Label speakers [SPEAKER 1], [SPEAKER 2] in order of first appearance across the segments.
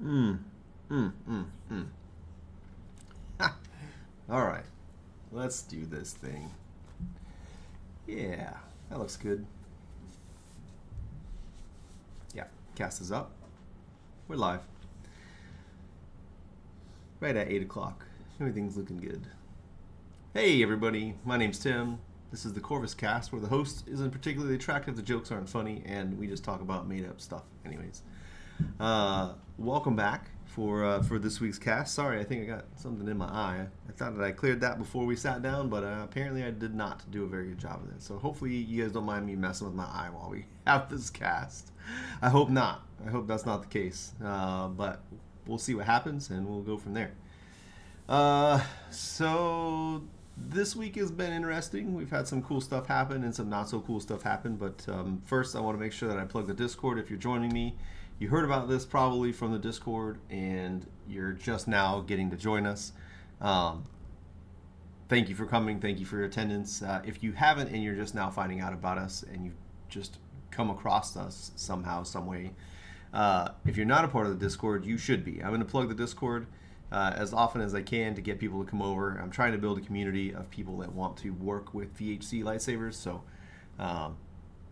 [SPEAKER 1] Mm, mm. All right, let's do this thing. Yeah, that looks good. Yeah, cast is up. We're live. Right at 8 o'clock. Everything's looking good. Hey, everybody. My name's Tim. This is the Corvus Cast, where the host isn't particularly attractive, the jokes aren't funny, and we just talk about made-up stuff. Anyways, welcome back for this week's cast. Sorry, I think I got something in my eye. I thought that I cleared that before we sat down, but apparently I did not do a very good job of it. So hopefully you guys don't mind me messing with my eye while we have this cast. I hope not. I hope that's not the case. But we'll see what happens, and we'll go from there. So this week has been interesting. We've had some cool stuff happen and some not so cool stuff happen. But first, I want to make sure that I plug the Discord. If you're joining me, you heard about this probably from the Discord, and you're just now getting to join us. Thank you for coming. Thank you for your attendance. If you haven't and you're just now finding out about us and you've just come across us somehow, some way, if you're not a part of the Discord, you should be. I'm going to plug the Discord as often as I can to get people to come over. I'm trying to build a community of people that want to work with VHC lightsabers. So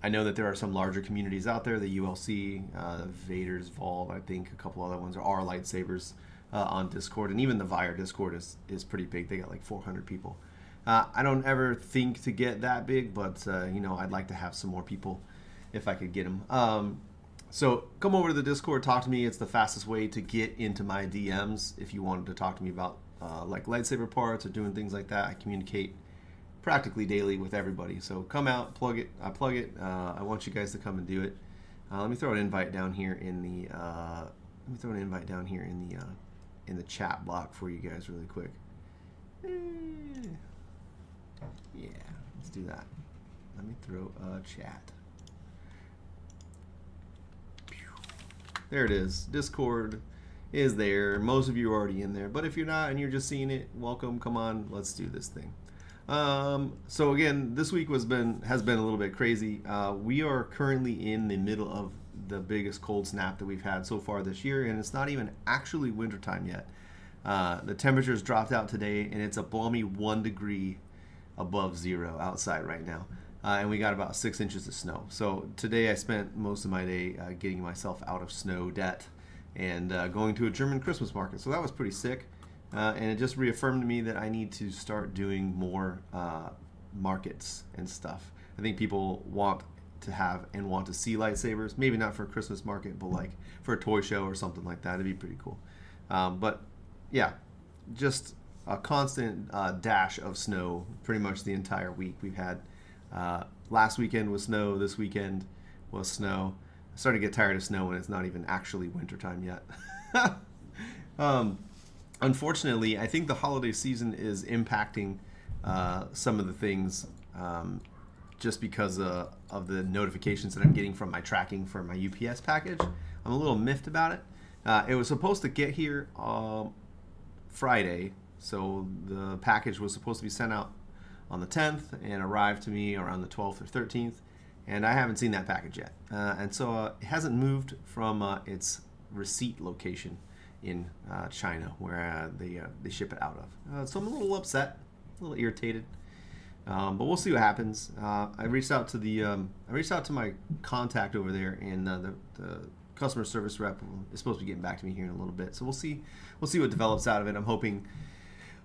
[SPEAKER 1] I know that there are some larger communities out there, the ULC, Vader's Vault, I think a couple other ones are lightsabers on Discord. And even the Vire Discord is pretty big. They got like 400 people. I don't ever think to get that big, but I'd like to have some more people if I could get them. So come over to the Discord, talk to me. It's the fastest way to get into my DMs if you wanted to talk to me about like lightsaber parts or doing things like that. I communicate practically daily with everybody. So come out, plug it. I plug it. I want you guys to come and do it. Let me throw an invite down here in the in the chat block for you guys really quick. Yeah, let's do that. Let me throw a chat. There it is. Discord is there. Most of you are already in there. But if you're not and you're just seeing it, welcome. Come on. Let's do this thing. So again, this week has been a little bit crazy. We are currently in the middle of the biggest cold snap that we've had so far this year, and it's not even actually wintertime yet. The temperatures dropped out today, and it's a balmy 1 degree above zero outside right now. And we got about 6 inches of snow. So today I spent most of my day getting myself out of snow debt and going to a German Christmas market. So that was pretty sick. And it just reaffirmed to me that I need to start doing more markets and stuff. I think people want to see lightsabers. Maybe not for a Christmas market, but like for a toy show or something like that. It'd be pretty cool. But yeah, just a constant dash of snow pretty much the entire week. We've had last weekend was snow. This weekend was snow. I'm starting to get tired of snow when it's not even actually wintertime yet. Unfortunately, I think the holiday season is impacting some of the things just because of the notifications that I'm getting from my tracking for my UPS package. I'm a little miffed about it. It was supposed to get here Friday, so the package was supposed to be sent out on the 10th and arrive to me around the 12th or 13th, and I haven't seen that package yet. And so it hasn't moved from its receipt location in China where they ship it out of. So I'm a little upset, a little irritated, but we'll see what happens. I reached out to my contact over there, and the customer service rep is supposed to be getting back to me here in a little bit. So we'll see what develops out of it. I'm hoping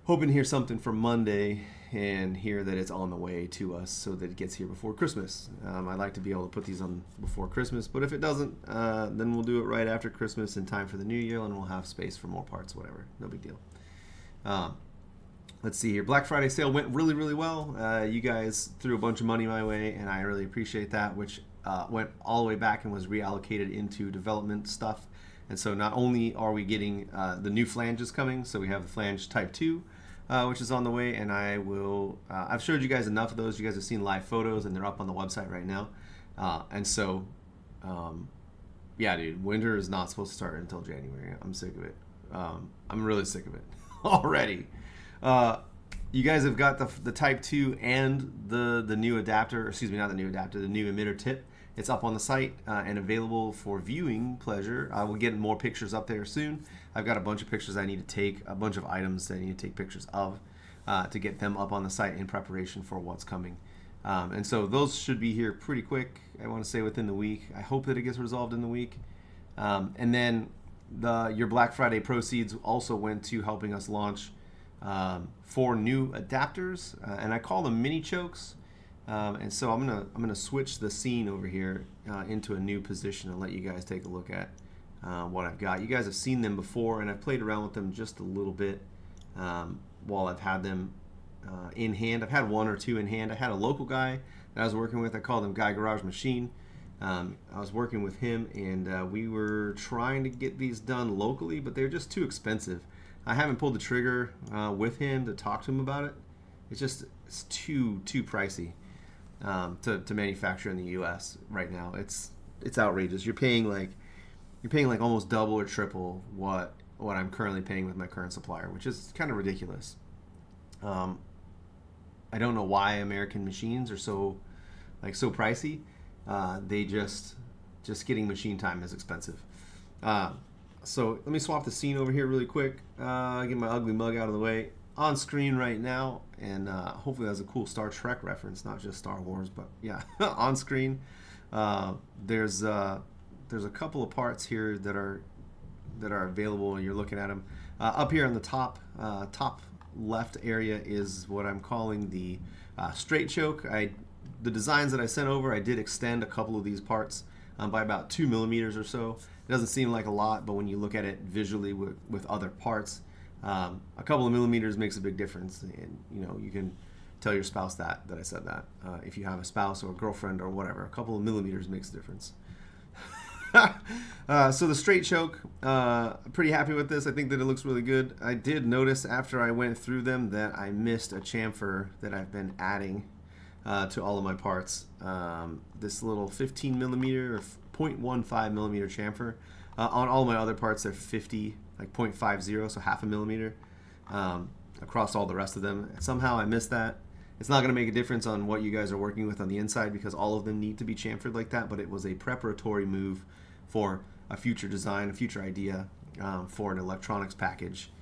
[SPEAKER 1] to hear something from Monday and hear that it's on the way to us so that it gets here before Christmas. I'd like to be able to put these on before Christmas, but if it doesn't, then we'll do it right after Christmas in time for the new year, and we'll have space for more parts, whatever. No big deal. Let's see here. Black Friday sale went really, really well. You guys threw a bunch of money my way, and I really appreciate that, which went all the way back and was reallocated into development stuff. And so not only are we getting the new flanges coming, so we have the flange Type 2, which is on the way, and I've showed you guys enough of those. You guys have seen live photos, and they're up on the website right now. Yeah, dude, winter is not supposed to start until January. I'm sick of it. I'm really sick of it already. You guys have got the Type 2 and the new adapter, excuse me, not the new adapter, the new emitter tip It's up on the site and available for viewing pleasure. I will get more pictures up there soon. I've got a bunch of pictures I need to take, a bunch of items that I need to take pictures of to get them up on the site in preparation for what's coming. And so those should be here pretty quick. I want to say within the week. I hope that it gets resolved in the week. And then your Black Friday proceeds also went to helping us launch 4 new adapters, and I call them mini chokes. And so I'm gonna switch the scene over here into a new position and let you guys take a look at what I've got. You guys have seen them before, and I've played around with them just a little bit while I've had them in hand. I've had 1 or 2 in hand. I had a local guy that I was working with. I called him Guy Garage Machine. I was working with him, and we were trying to get these done locally, but they're just too expensive. I haven't pulled the trigger with him to talk to him about it. It's too pricey to manufacture in the U.S. right now. It's outrageous. You're paying like almost double or triple what I'm currently paying with my current supplier, which is kind of ridiculous. I don't know why American machines are so pricey. They just getting machine time is expensive. So let me swap the scene over here really quick. Get my ugly mug out of the way. On screen right now, and hopefully that's a cool Star Trek reference, not just Star Wars, but yeah, on screen. There's a couple of parts here that are available, and you're looking at them. Up here on the top left area is what I'm calling the straight choke. The designs that I sent over, I did extend a couple of these parts by about 2 millimeters or so. It doesn't seem like a lot, but when you look at it visually with other parts, a couple of millimeters makes a big difference. And you can tell your spouse that I said that. If you have a spouse or a girlfriend or whatever, a couple of millimeters makes a difference. So the straight choke, pretty happy with this. I think that it looks really good. I did notice after I went through them that I missed a chamfer that I've been adding to all of my parts. This little 15 millimeter or 0.15 millimeter chamfer. On all my other parts, they're 50, like 0.50, so half a millimeter across all the rest of them. Somehow I missed that. It's not going to make a difference on what you guys are working with on the inside because all of them need to be chamfered like that, but it was a preparatory move for a future design, a future idea for an electronics package,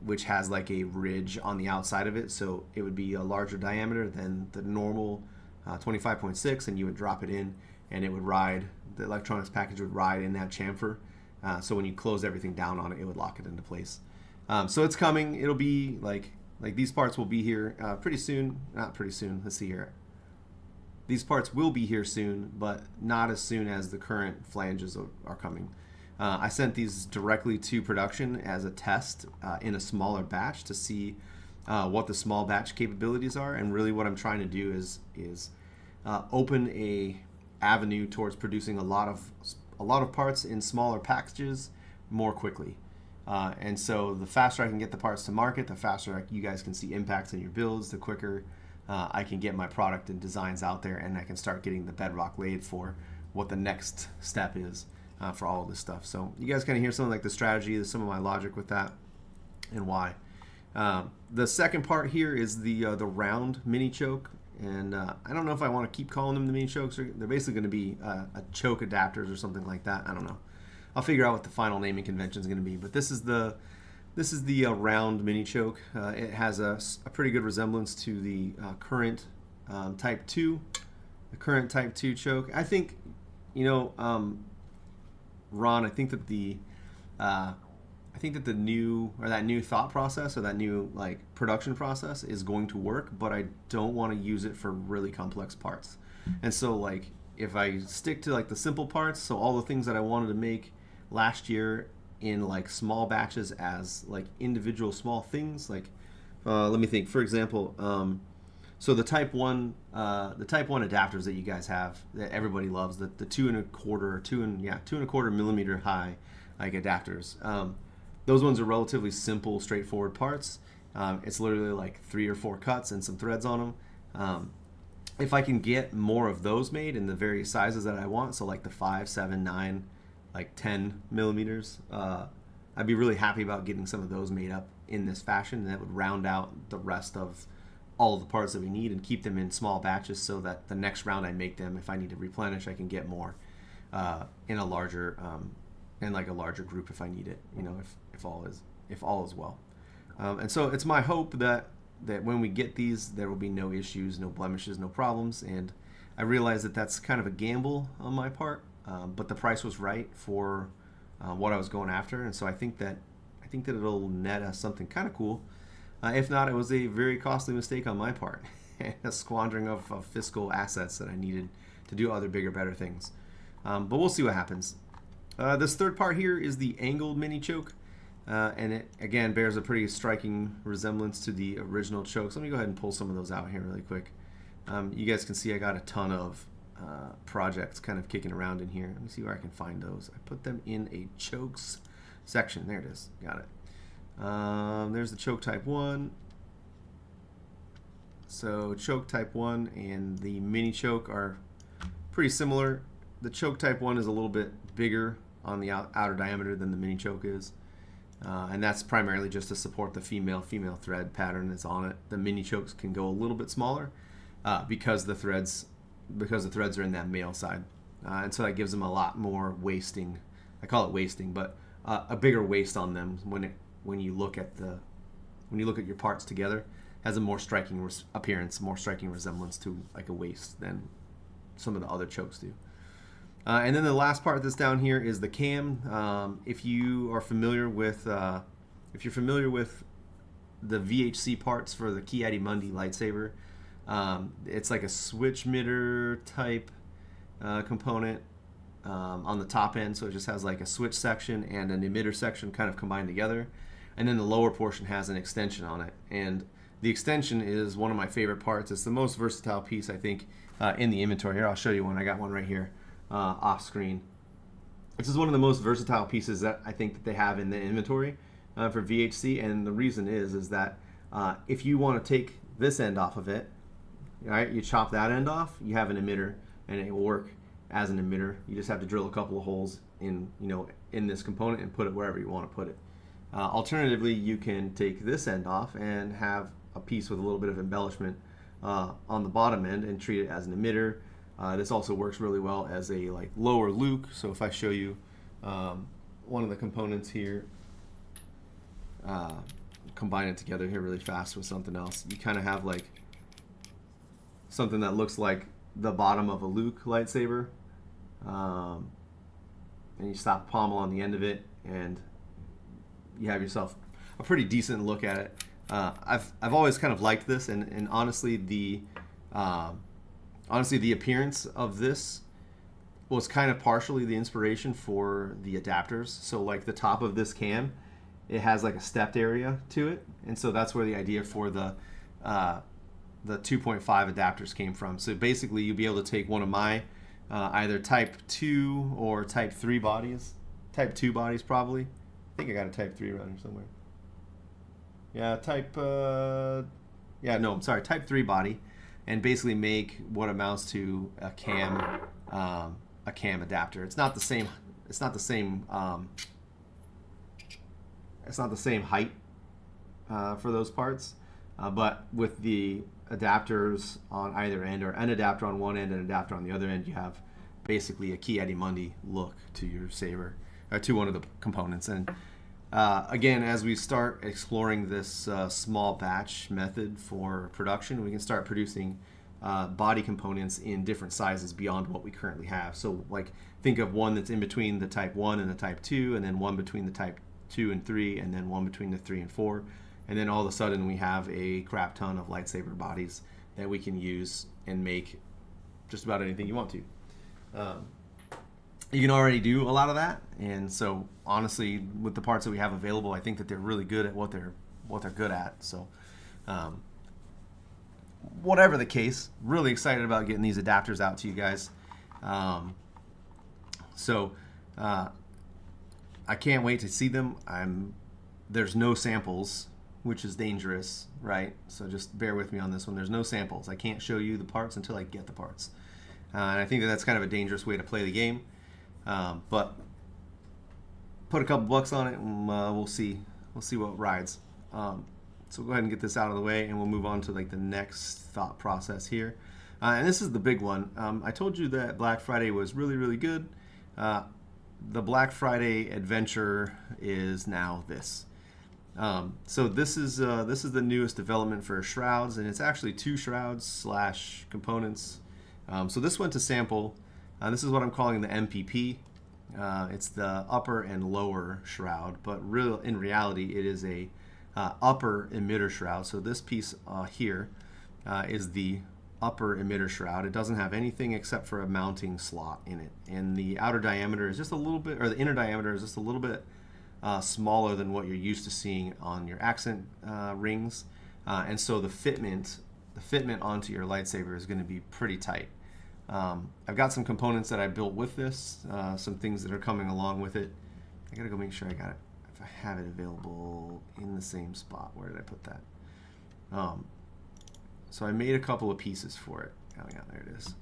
[SPEAKER 1] which has like a ridge on the outside of it, so it would be a larger diameter than the normal 25.6, and you would drop it in, and it would ride, the electronics package would ride in that chamfer, so when you close everything down on it, it would lock it into place. So it's coming. It'll be like these parts will be here pretty soon. Not pretty soon. Let's see here. These parts will be here soon, but not as soon as the current flanges are coming. I sent these directly to production as a test in a smaller batch to see what the small batch capabilities are, and really what I'm trying to do is open a avenue towards producing a lot of parts in smaller packages more quickly. And so the faster I can get the parts to market, the faster you guys can see impacts in your builds, the quicker I can get my product and designs out there, and I can start getting the bedrock laid for what the next step is for all of this stuff. So you guys kind of hear something like the strategy, some of my logic with that, and why. The second part here is the round mini choke, and I don't know if I want to keep calling them the mini chokes. They're basically going to be a choke adapters or something like that. I don't know. I'll figure out what the final naming convention is going to be. But this is the round mini choke. It has a pretty good resemblance to the current Type 2, the current Type 2 choke. I think, Ron, I think that the new thought process or that new production process is going to work, but I don't want to use it for really complex parts. And so if I stick to the simple parts, so all the things that I wanted to make last year in small batches as individual small things, let me think. For example, so the Type 1 adapters that you guys have that everybody loves, the 2.25 millimeter high adapters. Those ones are relatively simple, straightforward parts. It's literally 3 or 4 cuts and some threads on them. If I can get more of those made in the various sizes that I want, so the 5, 7, 9, 10 millimeters, I'd be really happy about getting some of those made up in this fashion, and that would round out the rest of all of the parts that we need and keep them in small batches so that the next round I make them, if I need to replenish, I can get more in a larger in like a larger group if I need it. If all is well. And so it's my hope that when we get these, there will be no issues, no blemishes, no problems. And I realize that that's kind of a gamble on my part, but the price was right for what I was going after, and so I think that it'll net us something kind of cool. If not, it was a very costly mistake on my part, a squandering of fiscal assets that I needed to do other bigger, better things. But we'll see what happens. This third part here is the angled mini choke, and it again bears a pretty striking resemblance to the original chokes. Let me go ahead and pull some of those out here really quick. You guys can see I got a ton of projects kind of kicking around in here. Let me see where I can find those. I put them in a chokes section. There it is. Got it. There's the choke type 1. So choke type 1 and the mini choke are pretty similar. The choke type 1 is a little bit bigger on the outer diameter than the mini choke is. And that's primarily just to support the female thread pattern that's on it. The mini chokes can go a little bit smaller because the threads are in that male side, and so that gives them a lot more wasting. I call it wasting, but a bigger waist on them when you look at your parts together, has a more striking appearance, more striking resemblance to like a waist than some of the other chokes do. And then the last part that's down here is the cam. If you're familiar with the VHC parts for the Ki-Adi-Mundi lightsaber, it's like a switch emitter type component on the top end, so it just has like a switch section and an emitter section kind of combined together, and then the lower portion has an extension on it, and the extension is one of my favorite parts. It's the most versatile piece, I think, in the inventory. Here, I'll show you one. I got one right here off screen. This is one of the most versatile pieces that I think that they have in the inventory for VHC, and the reason is that if you want to take this end off of it, all right, you chop that end off, you have an emitter, and it will work as an emitter. You just have to drill a couple of holes in this component and put it wherever you want to put it. Alternatively, you can take this end off and have a piece with a little bit of embellishment on the bottom end and treat it as an emitter. This also works really well as a lower luke. So if I show you one of the components here, combine it together here really fast with something else, you kind of have like something that looks like the bottom of a Luke lightsaber, and you slap a pommel on the end of it, and you have yourself a pretty decent look at it. I've always kind of liked this, and honestly the appearance of this was kind of partially the inspiration for the adapters. So like the top of this cam, it has like a stepped area to it, and so that's where the idea for the 2.5 adapters came from. So basically you'll be able to take one of my either type 2 or type 3 bodies. Type 2 bodies probably. I think I got a type 3 around here somewhere. Yeah, type 3 body, and basically make what amounts to a cam adapter. It's not the same height for those parts, but with the adapters on either end, or an adapter on one end and an adapter on the other end, you have basically a Ki-Adi-Mundi look to your saber, or to one of the components. And again, as we start exploring this small batch method for production, we can start producing body components in different sizes beyond what we currently have. So like think of one that's in between the type 1 and the type 2, and then one between the type 2 and 3, and then one between the 3 and 4. And then all of a sudden we have a crap ton of lightsaber bodies that we can use and make just about anything you want to. You can already do a lot of that, and so honestly, with the parts that we have available, I think that they're really good at what they're good at. So whatever the case, really excited about getting these adapters out to you guys. I can't wait to see them. There's no samples, which is dangerous, right? So just bear with me on this one. There's no samples. I can't show you the parts until I get the parts. And I think that that's kind of a dangerous way to play the game. But put a couple bucks on it, and we'll see what rides. So we'll go ahead and get this out of the way, and we'll move on to like the next thought process here. And this is the big one. I told you that Black Friday was really, really good. The Black Friday adventure is now this. So this is the newest development for shrouds, and it's actually 2 shrouds / components. So this went to sample. This is what I'm calling the MPP. It's the upper and lower shroud, but in reality, it is a upper emitter shroud. So this piece here is the upper emitter shroud. It doesn't have anything except for a mounting slot in it, and the outer diameter is just a little bit, or the inner diameter is just a little bit smaller than what you're used to seeing on your accent rings, and so the fitment onto your lightsaber is going to be pretty tight. I've got some components that I built with this, some things that are coming along with it. I gotta go make sure I got it, if I have it available in the same spot. Where did I put that? So I made a couple of pieces for it. Oh yeah, there it is.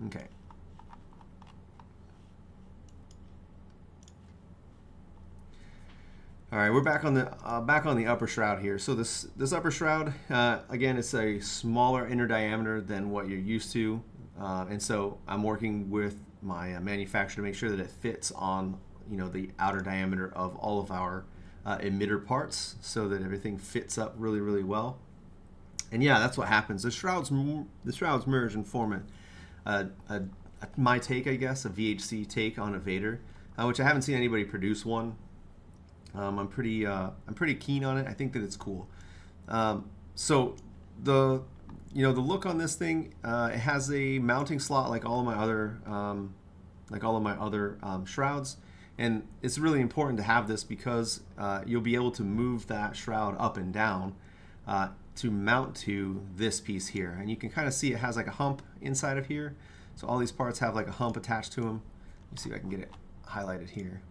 [SPEAKER 1] Okay. All right, we're back on the upper shroud here. So this upper shroud, again, it's a smaller inner diameter than what you're used to, and so I'm working with my manufacturer to make sure that it fits on the outer diameter of all of our emitter parts, so that everything fits up really, really well. And yeah, that's what happens. The shrouds merge and form my take, I guess, a VHC take on a Vader, which I haven't seen anybody produce one. I'm pretty keen on it. I think that it's cool. So the look on this thing, it has a mounting slot like all of my other shrouds, and it's really important to have this because you'll be able to move that shroud up and down to mount to this piece here, and you can kind of see it has like a hump inside of here. So all these parts have like a hump attached to them. Let me see if I can get it highlighted here.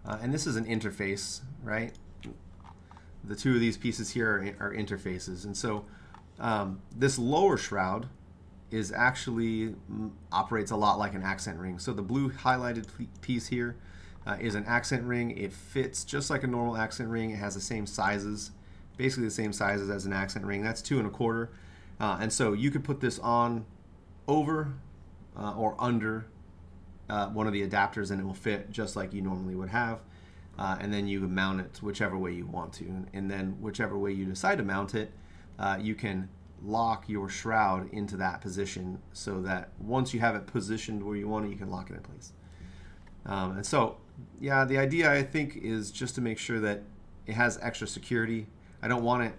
[SPEAKER 1] And this is an interface, right? The 2 of these pieces here are interfaces. And so this lower shroud is actually operates a lot like an accent ring. So the blue highlighted piece here is an accent ring. It fits just like a normal accent ring. It has the same sizes, basically the same sizes as an accent ring. That's 2 1/4. And so you could put this on over or under one of the adapters, and it will fit just like you normally would have. And then you mount it whichever way you want to. And then whichever way you decide to mount it, you can lock your shroud into that position so that once you have it positioned where you want it, you can lock it in place. And so, yeah, the idea, I think, is just to make sure that it has extra security. I don't want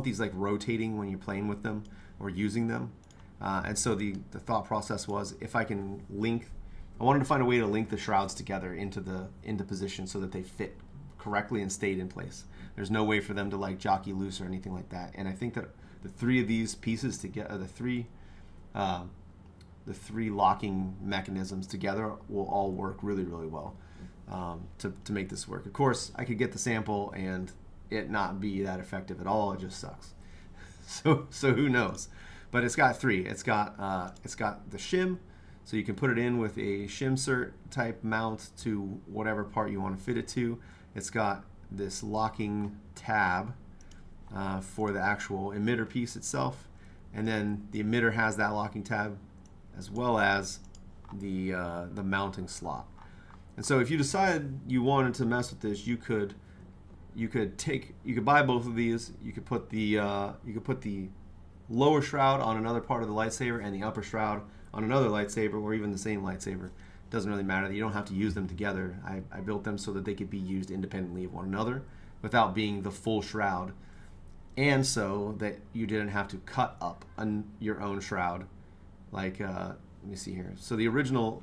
[SPEAKER 1] these like rotating when you're playing with them or using them. And so the thought process was, if I can I wanted to find a way to link the shrouds together into position so that they fit correctly and stayed in place. There's no way for them to like jockey loose or anything like that. And I think that the 3 of these pieces together, the three locking mechanisms together, will all work really, really well to make this work. Of course, I could get the sample and it not be that effective at all. It just sucks. So who knows? But it's got 3. It's got the shim. So you can put it in with a shimsert type mount to whatever part you want to fit it to. It's got this locking tab for the actual emitter piece itself. And then the emitter has that locking tab as well as the mounting slot. And so if you decide you wanted to mess with this, you could buy both of these. You could put the lower shroud on another part of the lightsaber and the upper shroud on another lightsaber, or even the same lightsaber. It doesn't really matter. You don't have to use them together. I built them so that they could be used independently of one another without being the full shroud, and so that you didn't have to cut up your own shroud. Like, let me see here. So the original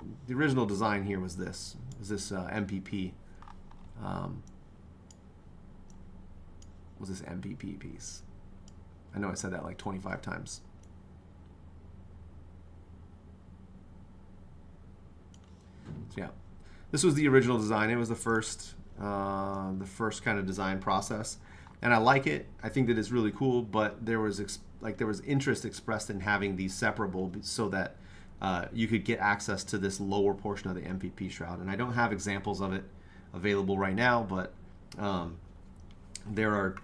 [SPEAKER 1] design here was this MPP. Was this MPP piece? I know I said that like 25 times. So yeah, this was the original design. It was the first kind of design process, and I like it. I think that it's really cool. But there was interest expressed in having these separable so that you could get access to this lower portion of the MPP shroud. And I don't have examples of it available right now, but Um, there are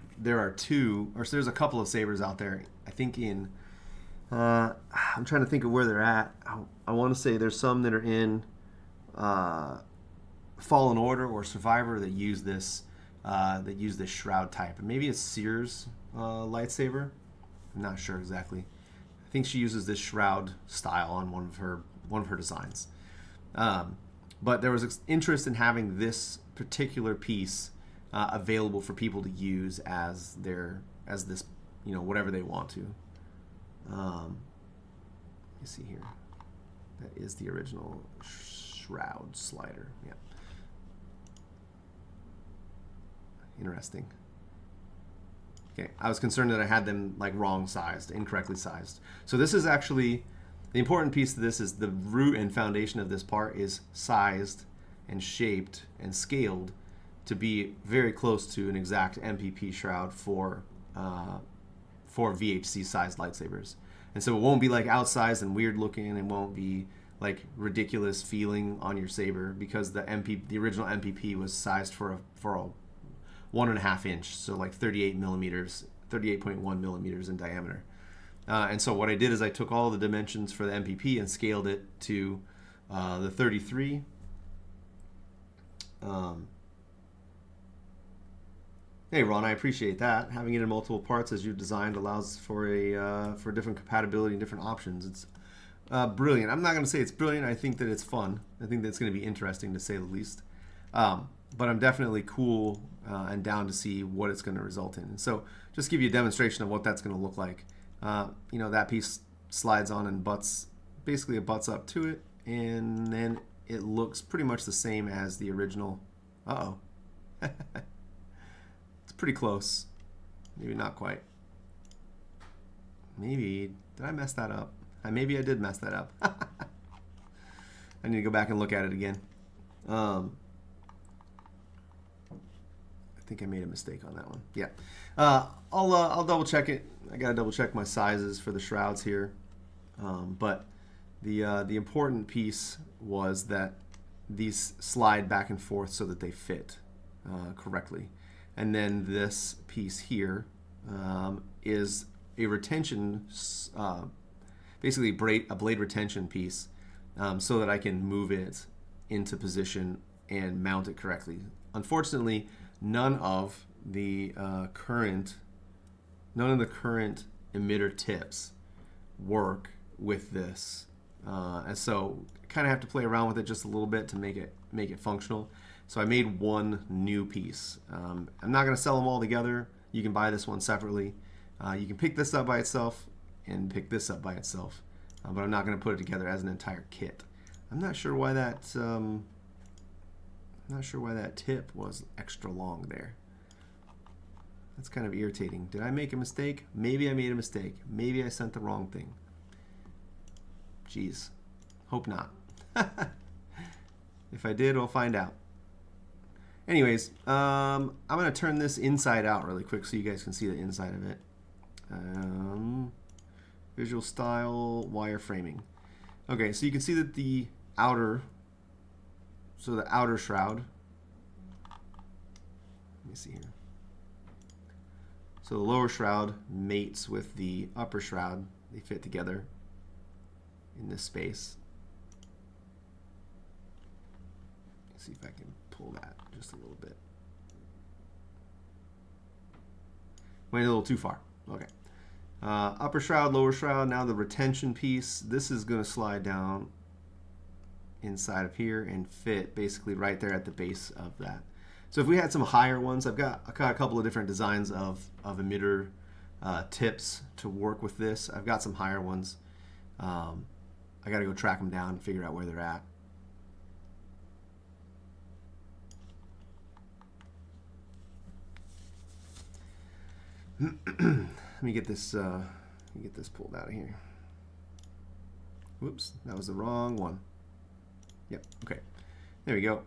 [SPEAKER 1] two, or so there's a couple of sabers out there. I think in I'm trying to think of where they're at. I want to say there's some that are in Fallen Order or Survivor that use this shroud type. And maybe it's Seer's lightsaber. I'm not sure exactly. I think she uses this shroud style on one of her designs. But there was interest in having this particular piece available for people to use as this, whatever they want to. Let me see here. That is the original shroud slider. Yeah. Interesting. Okay, I was concerned that I had them like wrong sized, incorrectly sized. So this is actually, the important piece to this is the root and foundation of this part is sized and shaped and scaled to be very close to an exact MPP shroud for VHC sized lightsabers. And so it won't be like outsized and weird looking. It won't be like ridiculous feeling on your saber because the original MPP was sized for a 1.5 inch, so like 38.1 millimeters in diameter. And so what I did is I took all the dimensions for the MPP and scaled it to the 33. Hey Ron, I appreciate that. Having it in multiple parts as you've designed allows for for different compatibility and different options. It's brilliant. I'm not going to say it's brilliant. I think that it's fun. I think that it's going to be interesting to say the least. But I'm definitely cool and down to see what it's going to result in. And so just give you a demonstration of what that's going to look like. That piece slides on and basically it butts up to it, and then it looks pretty much the same as the original. Uh-oh. It's pretty close. Maybe not quite. Maybe, did I mess that up? Maybe I did mess that up. I need to go back and look at it again. I think I made a mistake on that one. Yeah. I'll double check it. I gotta double check my sizes for the shrouds here. But the important piece was that these slide back and forth so that they fit correctly. And then this piece here is a retention, basically a blade retention piece, so that I can move it into position and mount it correctly. Unfortunately, none of the current emitter tips work with this, and so kind of have to play around with it just a little bit to make it functional. So I made one new piece. I'm not going to sell them all together. You can buy this one separately. You can pick this up by itself and pick this up by itself, but I'm not going to put it together as an entire kit. I'm not sure why that tip was extra long there. That's kind of irritating. Did I make a mistake? Maybe I made a mistake. Maybe I sent the wrong thing. Jeez. Hope not. If I did, we'll find out. Anyways, I'm going to turn this inside out really quick so you guys can see the inside of it. Visual style, wireframing. Okay, so you can see that the outer shroud, let me see here. So the lower shroud mates with the upper shroud. They fit together in this space. Let's see if I can pull that just a little bit. Went a little too far. Okay. Upper shroud, lower shroud. Now the retention piece. This is going to slide down inside of here and fit basically right there at the base of that. So if we had some higher ones, I've got a couple of different designs of emitter tips to work with this. I've got some higher ones. I got to go track them down and figure out where they're at. Let me get this pulled out of here. Whoops, that was the wrong one. Yep, okay. There we go.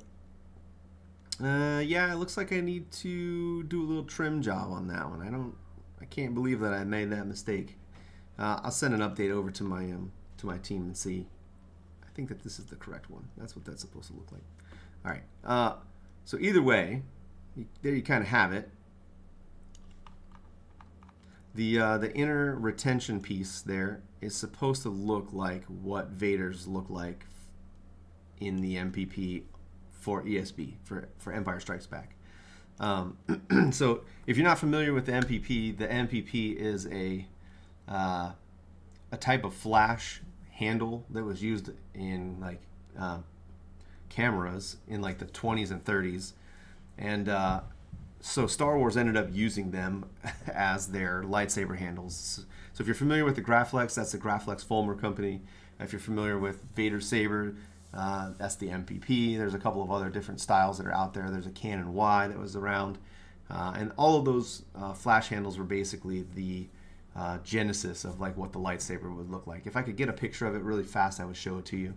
[SPEAKER 1] Yeah, it looks like I need to do a little trim job on that one. I can't believe that I made that mistake. I'll send an update over to my team and see. I think that this is the correct one. That's what that's supposed to look like. All right. So either way, there you kind of have it. The inner retention piece there is supposed to look like what Vader's look like in the MPP for ESB, for Empire Strikes Back. So if you're not familiar with the MPP is a type of flash handle that was used in like cameras in like the 20s and 30s, and so Star Wars ended up using them as their lightsaber handles. So if you're familiar with the Graflex, that's the Graflex Fulmer company. If you're familiar with Vader's Saber, that's the MPP. There's a couple of other different styles that are out there. There's a Canon Y that was around. And all of those flash handles were basically the genesis of like what the lightsaber would look like. If I could get a picture of it really fast, I would show it to you.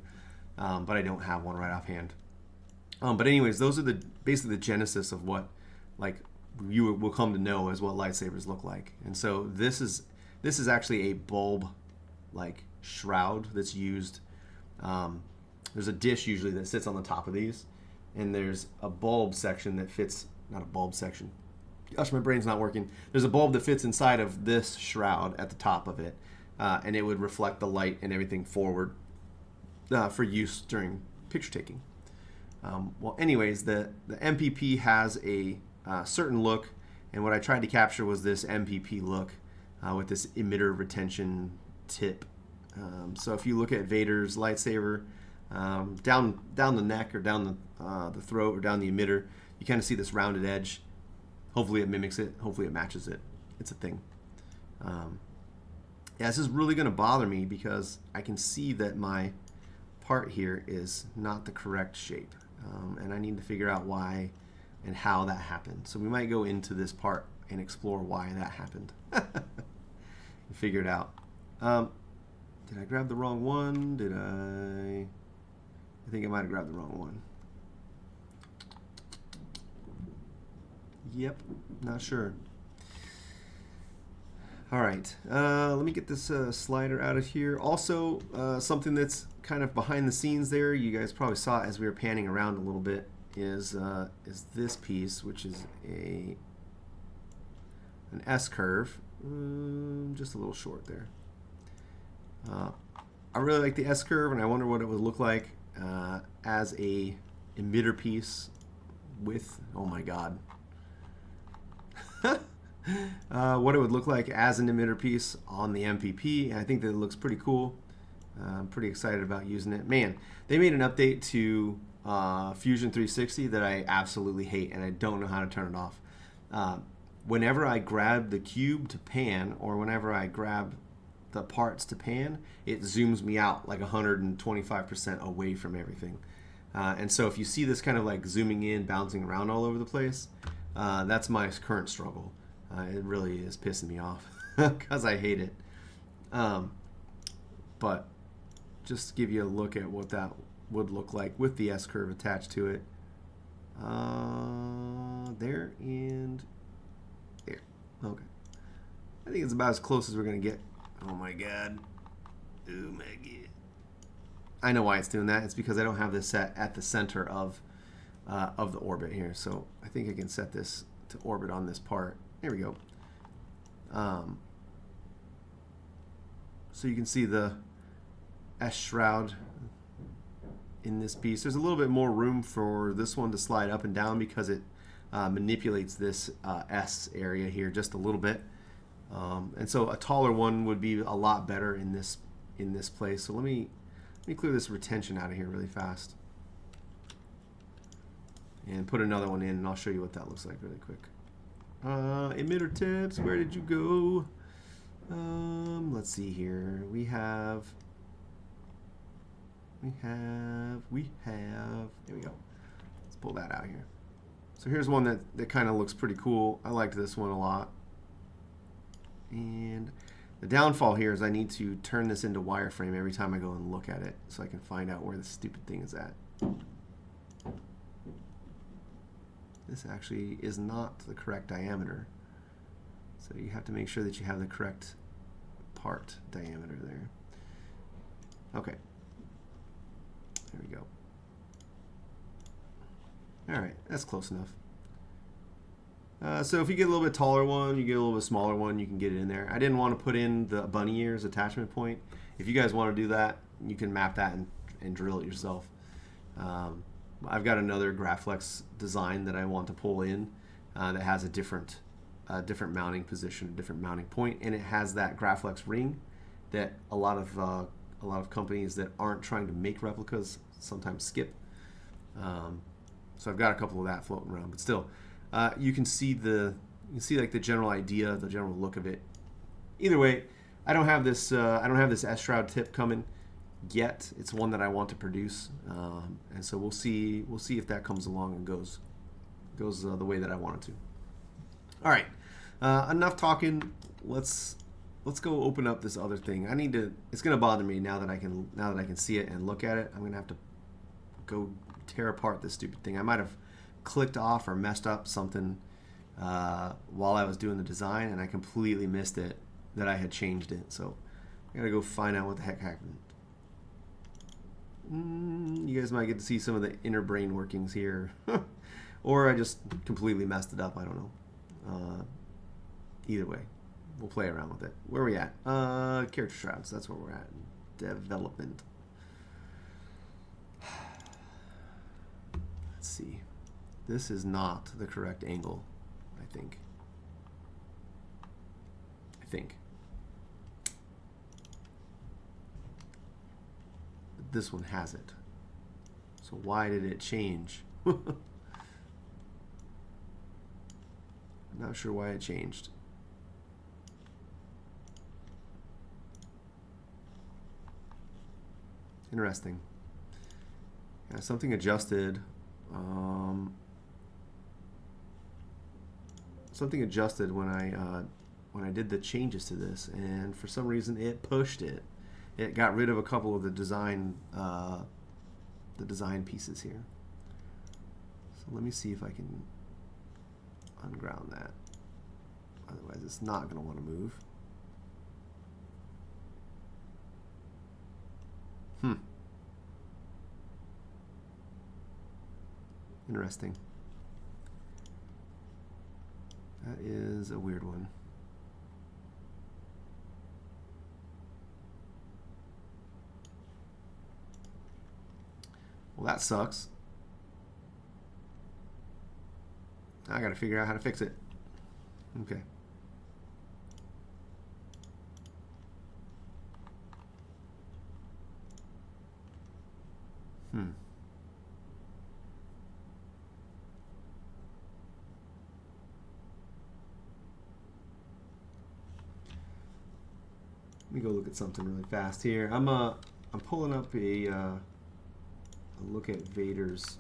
[SPEAKER 1] But I don't have one right offhand. But anyways, those are basically the genesis of what like you will come to know as what lightsabers look like. And so this is actually a bulb like shroud that's used. There's a dish usually that sits on the top of these, and there's a bulb section that fits, not a bulb section. Gosh, my brain's not working. There's a bulb that fits inside of this shroud at the top of it, and it would reflect the light and everything forward for use during picture taking. Well, anyways, the MPP has a certain look, and what I tried to capture was this MPP look with this emitter retention tip. So if you look at Vader's lightsaber, down the neck or down the throat or down the emitter, you kind of see this rounded edge. Hopefully it mimics it. Hopefully it matches it. It's a thing. Yeah, this is really going to bother me because I can see that my part here is not the correct shape. And I need to figure out why and how that happened. So we might go into this part and explore why that happened. And figure it out. Did I grab the wrong one? I think I might have grabbed the wrong one. Yep, not sure. All right, let me get this slider out of here. Also, something that's kind of behind the scenes there, you guys probably saw it as we were panning around a little bit, is this piece, which is an S curve, just a little short there. I really like the S curve, and I wonder what it would look like as a emitter piece with, oh my god. What it would look like as an emitter piece on the MPP, and I think that it looks pretty cool. I'm pretty excited about using it. Man, they made an update to Fusion 360 that I absolutely hate, and I don't know how to turn it off. Whenever I grab the cube to pan, or whenever I grab the parts to pan, it zooms me out like 125% away from everything. And so if you see this kind of like zooming in, bouncing around all over the place, that's my current struggle. It really is pissing me off because I hate it. But just to give you a look at what that would look like with the S-curve attached to it. There and there. Okay. I think it's about as close as we're going to get. Oh my god. Oh my god. I know why it's doing that. It's because I don't have this set at the center of the orbit here. So I think I can set this to orbit on this part. There we go. So you can see the S shroud in this piece. There's a little bit more room for this one to slide up and down because it manipulates this S area here just a little bit. And so a taller one would be a lot better in this place. So let me clear this retention out of here really fast and put another one in, and I'll show you what that looks like really quick. Emitter tips, where did you go? Let's see here. We have. Here we go. Let's pull that out here. So here's one that kind of looks pretty cool. I liked this one a lot. And the downfall here is I need to turn this into wireframe every time I go and look at it so I can find out where the stupid thing is at. This actually is not the correct diameter. So you have to make sure that you have the correct part diameter there. Okay. There we go. All right, that's close enough. So if you get a little bit taller one, you get a little bit smaller one, you can get it in there. I didn't want to put in the bunny ears attachment point. If you guys want to do that, you can map that and drill it yourself. I've got another Graflex design that I want to pull in that has a different mounting position, a different mounting point, and it has that Graflex ring that a lot of companies that aren't trying to make replicas sometimes skip. So I've got a couple of that floating around, but still, you can see like the general idea, the general look of it. Either way, I don't have this S-shroud tip coming yet. It's one that I want to produce, and so we'll see if that comes along and goes the way that I want it to. All right, enough talking. Let's go open up this other thing. It's gonna bother me now that I can see it and look at it. I'm gonna have to go tear apart this stupid thing. I might have clicked off or messed up something while I was doing the design, and I completely missed it that I had changed it. So I gotta go find out what the heck happened. You guys might get to see some of the inner brain workings here. Or I just completely messed it up. I don't know. Either way, we'll play around with it. Where are we at? Character shrouds. That's where we're at. Development. Let's see. This is not the correct angle, I think. But this one has it. So why did it change? I'm not sure why it changed. Interesting. Yeah, something adjusted. Something adjusted when I did the changes to this, and for some reason it pushed it. It got rid of a couple of the design pieces here. So let me see if I can unground that. Otherwise, it's not going to want to move. Interesting. That is a weird one. Well, that sucks. I got to figure out how to fix it. Okay. Let me go look at something really fast here. I'm pulling up a look at Vader's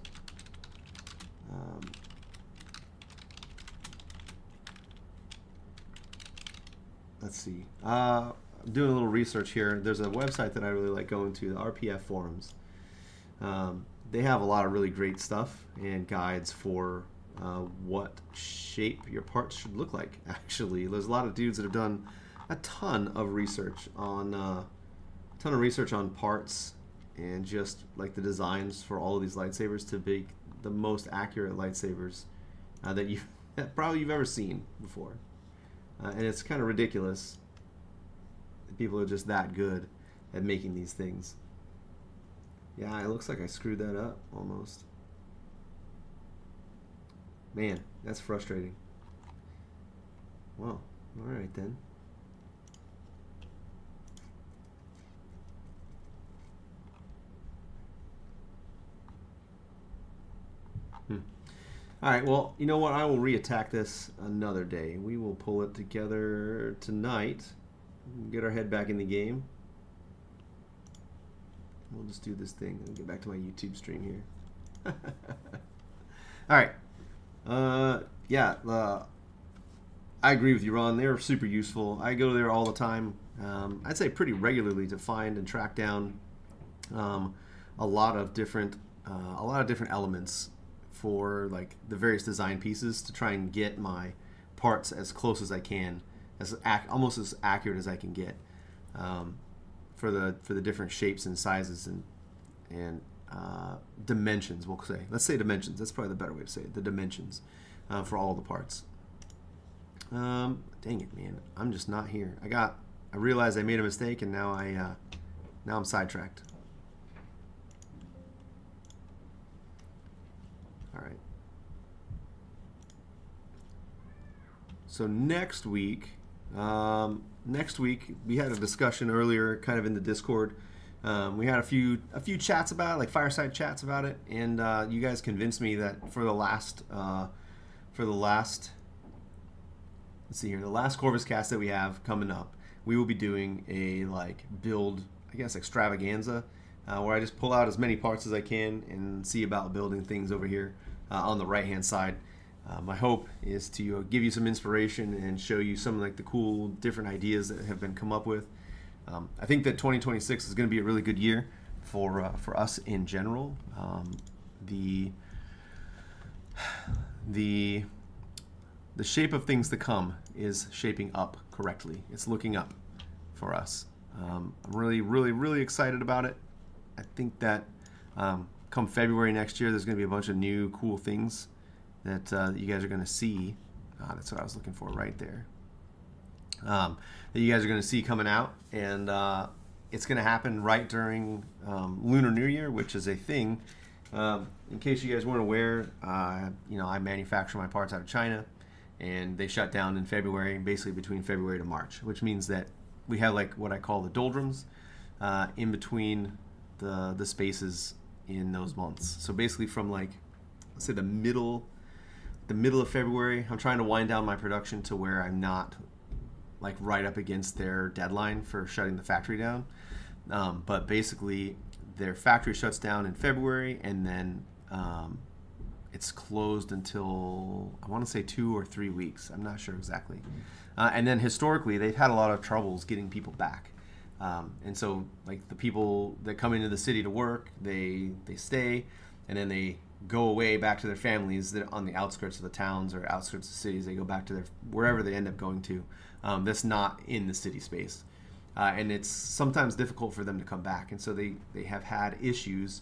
[SPEAKER 1] let's see. I'm doing a little research here. There's a website that I really like going to, the RPF forums. They have a lot of really great stuff and guides for what shape your parts should look like. Actually, there's a lot of dudes that have done a ton of research on parts and just like the designs for all of these lightsabers to be the most accurate lightsabers that probably you've ever seen before. And it's kind of ridiculous that people are just that good at making these things. Yeah, it looks like I screwed that up almost. Man, that's frustrating. Well, all right then. All right, well, you know what? I will reattack this another day. We will pull it together tonight. Get our head back in the game. We'll just do this thing and get back to my YouTube stream here. All right. I agree with you, Ron. They're super useful. I go there all the time. I'd say pretty regularly to find and track down a lot of different elements for like the various design pieces to try and get my parts as close as I can, almost as accurate as I can get for the different shapes and sizes and dimensions. We'll say, let's say dimensions. That's probably the better way to say it. The dimensions for all the parts. Dang it, man. I'm just not here. I realized I made a mistake, and now now I'm sidetracked. All right. So next week we had a discussion earlier, kind of in the Discord. We had a few chats about it, like fireside chats about it, and you guys convinced me that for the last let's see here, the last Corvus Cast that we have coming up, we will be doing a build, I guess, extravaganza, where I just pull out as many parts as I can and see about building things over here on the right hand side. My hope is to give you some inspiration and show you some of the cool different ideas that have been come up with. I think that 2026 is going to be a really good year for us in general. The shape of things to come is shaping up correctly. It's looking up for us. I'm really excited about it. I think that come February next year, there's going to be a bunch of new cool things that you guys are going to see. That's what I was looking for right there. That you guys are going to see coming out, and it's going to happen right during Lunar New Year, which is a thing. In case you guys weren't aware, I manufacture my parts out of China, and they shut down in February, basically between February to March, which means that we have what I call the doldrums in between the spaces in those months. So basically from let's say the middle of February, I'm trying to wind down my production to where I'm not right up against their deadline for shutting the factory down. But basically their factory shuts down in February, and then it's closed until, I want to say 2 or 3 weeks. I'm not sure exactly. And then historically, they've had a lot of troubles getting people back. And so the people that come into the city to work, they stay, and then they go away back to their families that on the outskirts of the towns or outskirts of cities. They go back to wherever they end up going to. That's not in the city space. And it's sometimes difficult for them to come back. And so they have had issues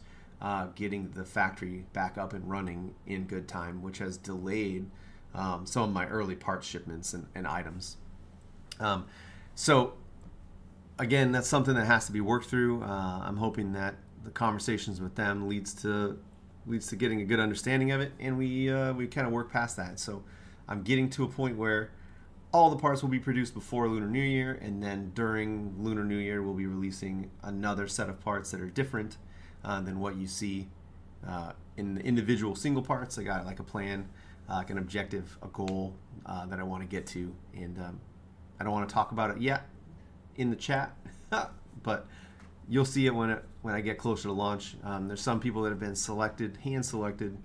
[SPEAKER 1] getting the factory back up and running in good time, which has delayed some of my early parts shipments and items. So again, that's something that has to be worked through. I'm hoping that the conversations with them leads to getting a good understanding of it, and we kind of work past that. So I'm getting to a point where all the parts will be produced before Lunar New Year, and then during Lunar New Year we'll be releasing another set of parts that are different than what you see in the individual single parts. I got a plan, an objective, a goal that I want to get to, and I don't want to talk about it yet in the chat, but you'll see it when I get closer to launch. There's some people that have been hand selected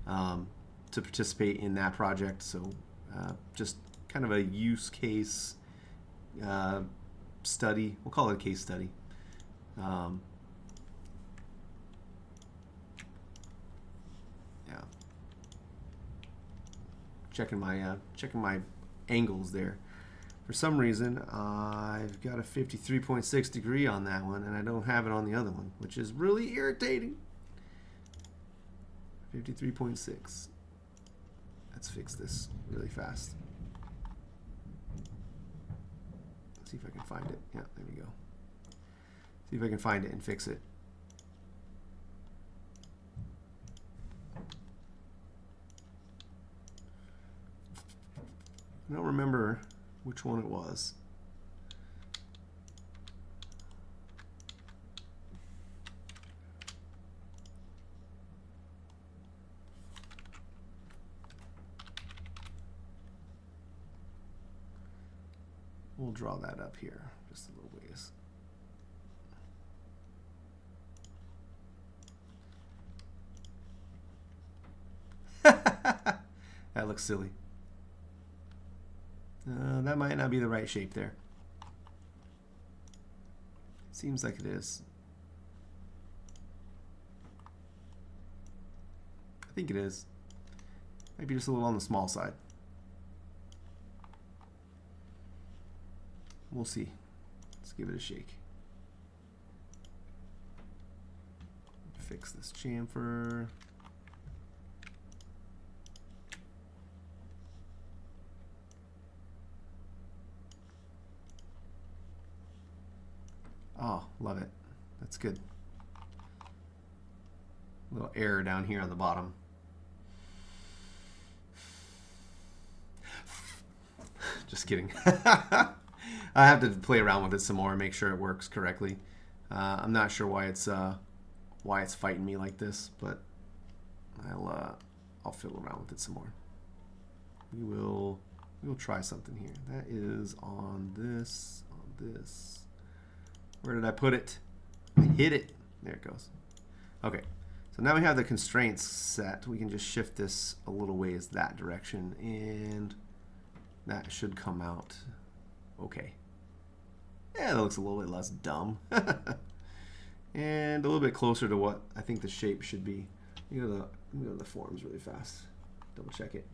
[SPEAKER 1] to participate in that project, so just kind of a use case study. We'll call it a case study. Yeah. Checking my angles there. For some reason, I've got a 53.6 degree on that one, and I don't have it on the other one, which is really irritating. 53.6. Let's fix this really fast. Let's see if I can find it. Yeah, there we go. See if I can find it and fix it. I don't remember which one it was. We'll draw that up here just a little ways. That looks silly. That might not be the right shape there. Seems like it is. I think it is. Maybe just a little on the small side. We'll see. Let's give it a shake. Fix this chamfer. Oh, love it. That's good. Little error down here on the bottom. Just kidding. I have to play around with it some more and make sure it works correctly. I'm not sure why it's fighting me like this, but I'll fiddle around with it some more. We'll try something here. That is on this. Where did I put it? I hit it. There it goes. Okay. So now we have the constraints set. We can just shift this a little ways that direction, and that should come out okay. Yeah, that looks a little bit less dumb. And a little bit closer to what I think the shape should be. Let me go to the forms really fast. Double check it.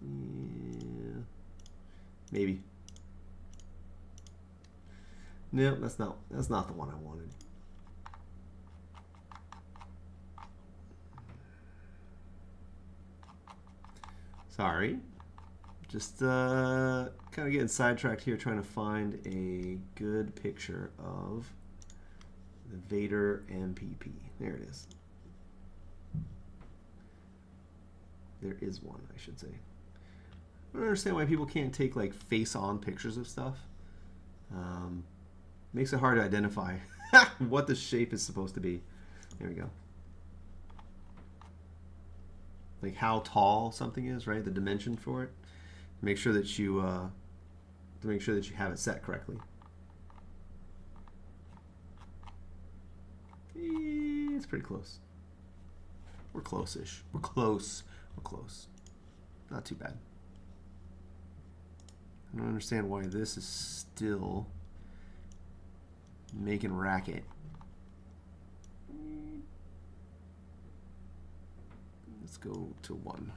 [SPEAKER 1] Yeah. Maybe. No, that's not the one I wanted. Sorry. Just kind of getting sidetracked here trying to find a good picture of the Vader MPP. There it is. There is one, I should say. I don't understand why people can't take like face-on pictures of stuff. Makes it hard to identify what the shape is supposed to be. There we go. Like how tall something is, right? The dimension for it. Make sure that you have it set correctly. It's pretty close. We're close-ish. We're close. We're close. Not too bad. I don't understand why this is still making racket. Let's go to 1.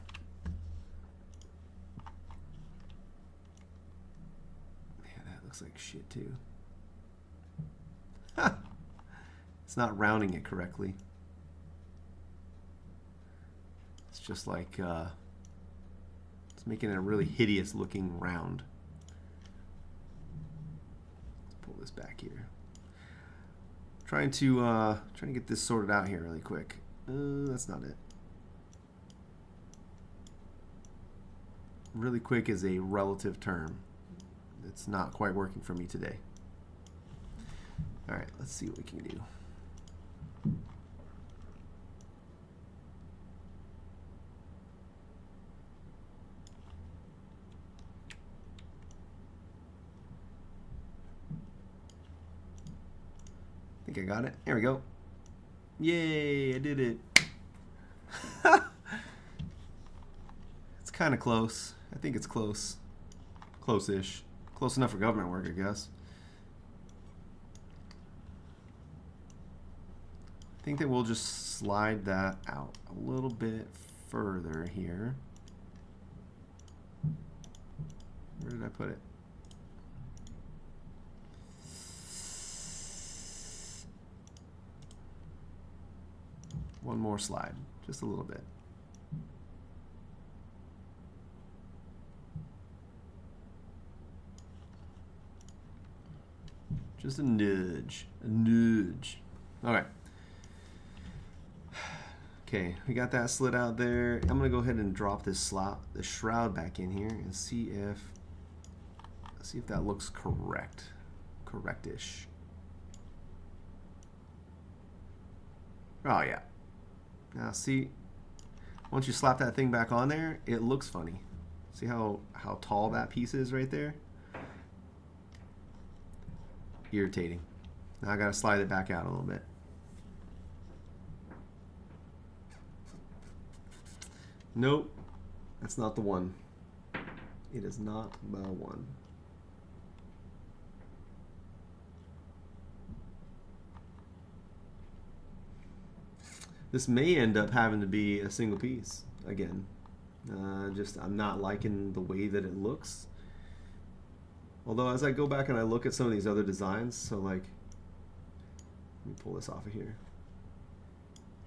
[SPEAKER 1] Man, that looks like shit too. It's not rounding it correctly. It's just like it's making it a really hideous looking round. Let's pull this back here. Trying to get this sorted out here really quick. That's not it. Really quick is a relative term. It's not quite working for me today. All right, let's see what we can do. I think I got it. There we go. Yay, I did it. It's kind of close. I think it's close. Close-ish. Close enough for government work, I guess. I think that we'll just slide that out a little bit further here. Where did I put it? One more slide, just a little bit. Just a nudge, a nudge. All right. Okay, we got that slid out there. I'm gonna go ahead and drop this shroud back in here and see if that looks correct, correctish. Oh yeah. Now see, once you slap that thing back on there, it looks funny. See how tall that piece is right there? Irritating. Now I gotta slide it back out a little bit. Nope, that's not the one. It is not the one. This may end up having to be a single piece again. Just I'm not liking the way that it looks. Although as I go back and I look at some of these other designs, so like, let me pull this off of here.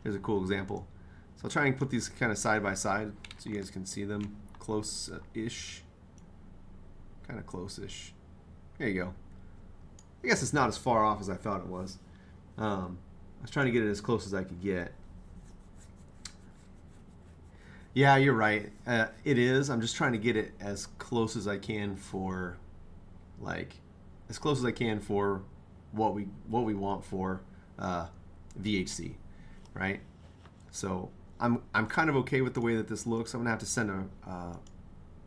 [SPEAKER 1] Here's a cool example. So I'll try and put these kind of side by side so you guys can see them close-ish. Kind of close-ish. There you go. I guess it's not as far off as I thought it was. I was trying to get it as close as I could get. Yeah, you're right. It is. I'm just trying to get it as close as I can for, like, as close as I can for what we want for VHC, right? So I'm kind of okay with the way that this looks. I'm gonna have to send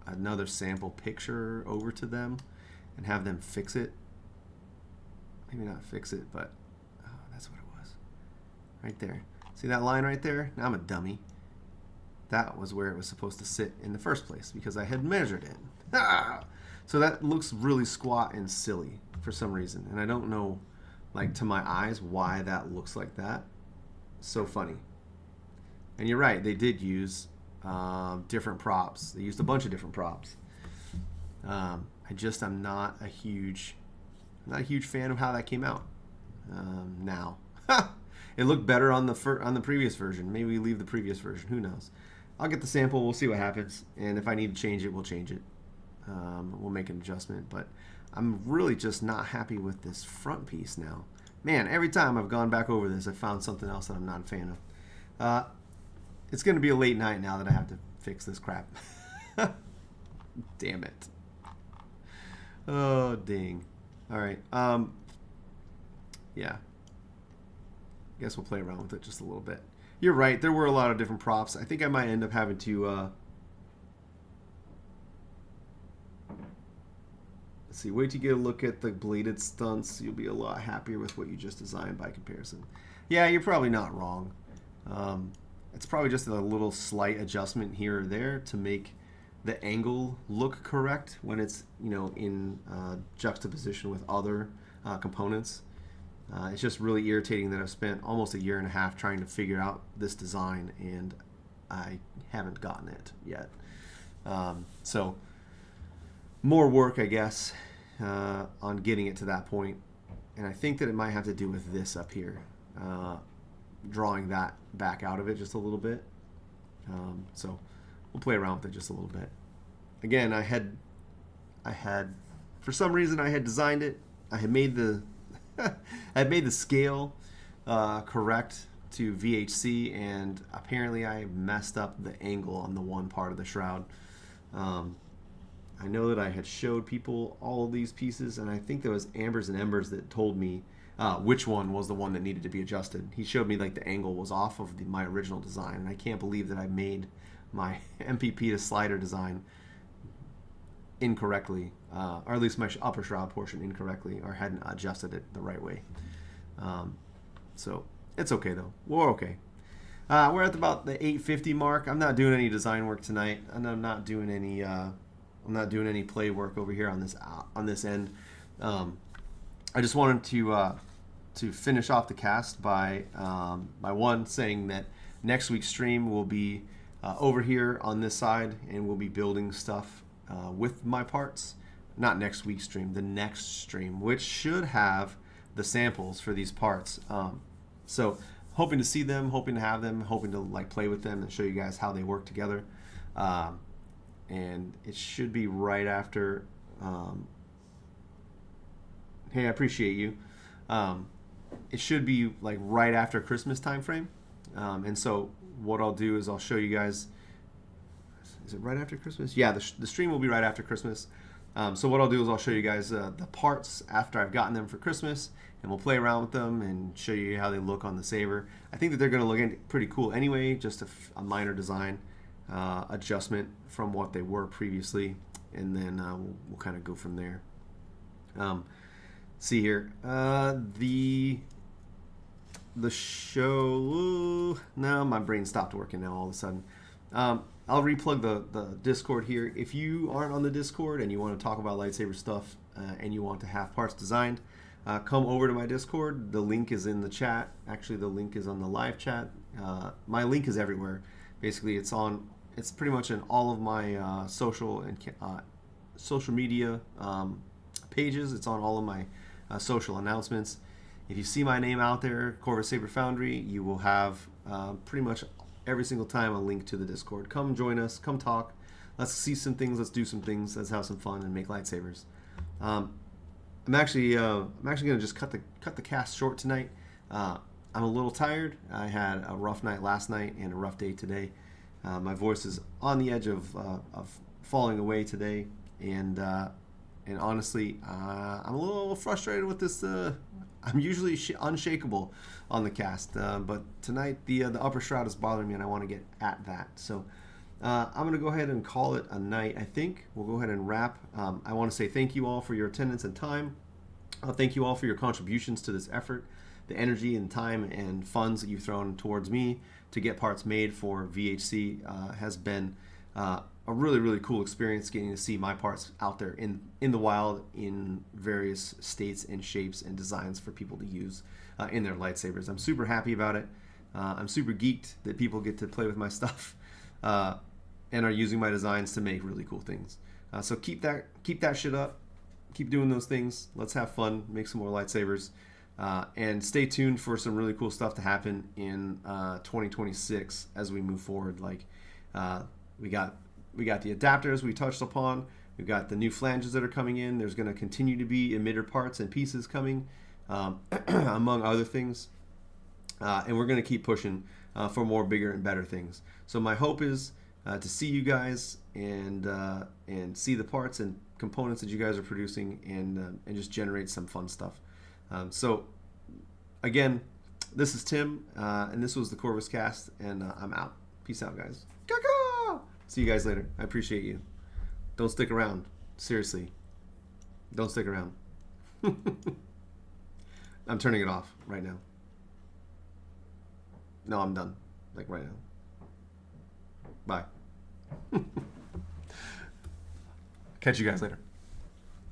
[SPEAKER 1] another sample picture over to them and have them fix it. Maybe not fix it, but that's what it was. Right there. See that line right there? Now I'm a dummy. That was where it was supposed to sit in the first place because I had measured it. Ah! So that looks really squat and silly for some reason. And I don't know, like, to my eyes, why that looks like that. So funny. And you're right, they did use different props. They used a bunch of different props. I'm not a huge fan of how that came out. Now, it looked better on the previous version. Maybe we leave the previous version. Who knows? I'll get the sample. We'll see what happens, and if I need to change it, we'll change it. We'll make an adjustment. But I'm really just not happy with this front piece now. Man, every time I've gone back over this, I've found something else that I'm not a fan of. It's going to be a late night now that I have to fix this crap. Damn it. Oh, dang. All right. Yeah. Guess we'll play around with it just a little bit. You're right. There were a lot of different props. I think I might end up having to... let's see. Wait to get a look at the bladed stunts. You'll be a lot happier with what you just designed by comparison. Yeah, you're probably not wrong. It's probably just a little slight adjustment here or there to make the angle look correct when it's, in juxtaposition with other components. It's just really irritating that I've spent almost a year and a half trying to figure out this design and I haven't gotten it yet. So more work, I guess, on getting it to that point. And I think that it might have to do with this up here, drawing that back out of it just a little bit. So we'll play around with it just a little bit. Again, I had for some reason I had designed it. I had made the scale correct to VHC, and apparently I messed up the angle on the one part of the shroud. I know that I had showed people all of these pieces, and I think there was Ambers and Embers that told me which one was the one that needed to be adjusted. He showed me like the angle was off of my original design, and I can't believe that I made my MPP to slider design incorrectly, or at least my upper shroud portion incorrectly, or hadn't adjusted it the right way. So it's okay though. We're okay. We're at about the 8:50 mark. I'm not doing any design work tonight, and I'm not doing any play work over here on this end. I just wanted to finish off the cast by one saying that next week's stream will be over here on this side, and we'll be building stuff with my parts. Not next week's stream, the next stream, which should have the samples for these parts. So hoping to see them, hoping to have them, hoping to like play with them and show you guys how they work together. And it should be right after. Hey, I appreciate you. It should be like right after Christmas time frame. And so what I'll do is I'll show you guys. Is it right after Christmas? Yeah, the stream will be right after Christmas. So what I'll do is I'll show you guys the parts after I've gotten them for Christmas, and we'll play around with them and show you how they look on the Saber. I think that they're going to look pretty cool anyway, just a minor design adjustment from what they were previously, and then we'll kind of go from there. See here, the show. No, my brain stopped working now all of a sudden. I'll replug the Discord here. If you aren't on the Discord and you want to talk about lightsaber stuff and you want to have parts designed, come over to my Discord. The link is in the chat. Actually, the link is on the live chat. My link is everywhere. Basically, it's pretty much in all of my social media pages. It's on all of my social announcements. If you see my name out there, Corvus Saber Foundry, you will have pretty much every single time a link to the Discord. Come join us. Come talk. Let's see some things. Let's do some things. Let's have some fun and make lightsabers. I'm actually gonna just cut the cast short tonight. I'm a little tired. I had a rough night last night and a rough day today. My voice is on the edge of falling away today, and honestly, I'm a little frustrated with this. I'm usually unshakable on the cast, but tonight the upper shroud is bothering me, and I want to get at that. So I'm going to go ahead and call it a night. I think we'll go ahead and wrap. I want to say thank you all for your attendance and time. Thank you all for your contributions to this effort. The energy and time and funds that you've thrown towards me to get parts made for VHC has been a really, really cool experience, getting to see my parts out there in the wild in various states and shapes and designs for people to use in their lightsabers. I'm super happy about it. I'm super geeked that people get to play with my stuff and are using my designs to make really cool things. So keep that shit up. Keep doing those things. Let's have fun. Make some more lightsabers. And stay tuned for some really cool stuff to happen in 2026 as we move forward. Like we got the adapters we touched upon. We've got the new flanges that are coming in. There's going to continue to be emitter parts and pieces coming, among other things. And we're going to keep pushing for more bigger and better things. So my hope is to see you guys and see the parts and components that you guys are producing and just generate some fun stuff. So again, this is Tim, and this was the Corvus Cast, and I'm out. Peace out, guys. Caw-caw! See you guys later. I appreciate you. Don't stick around. Seriously. Don't stick around. I'm turning it off right now. No, I'm done. Like right now. Bye. Catch you guys later.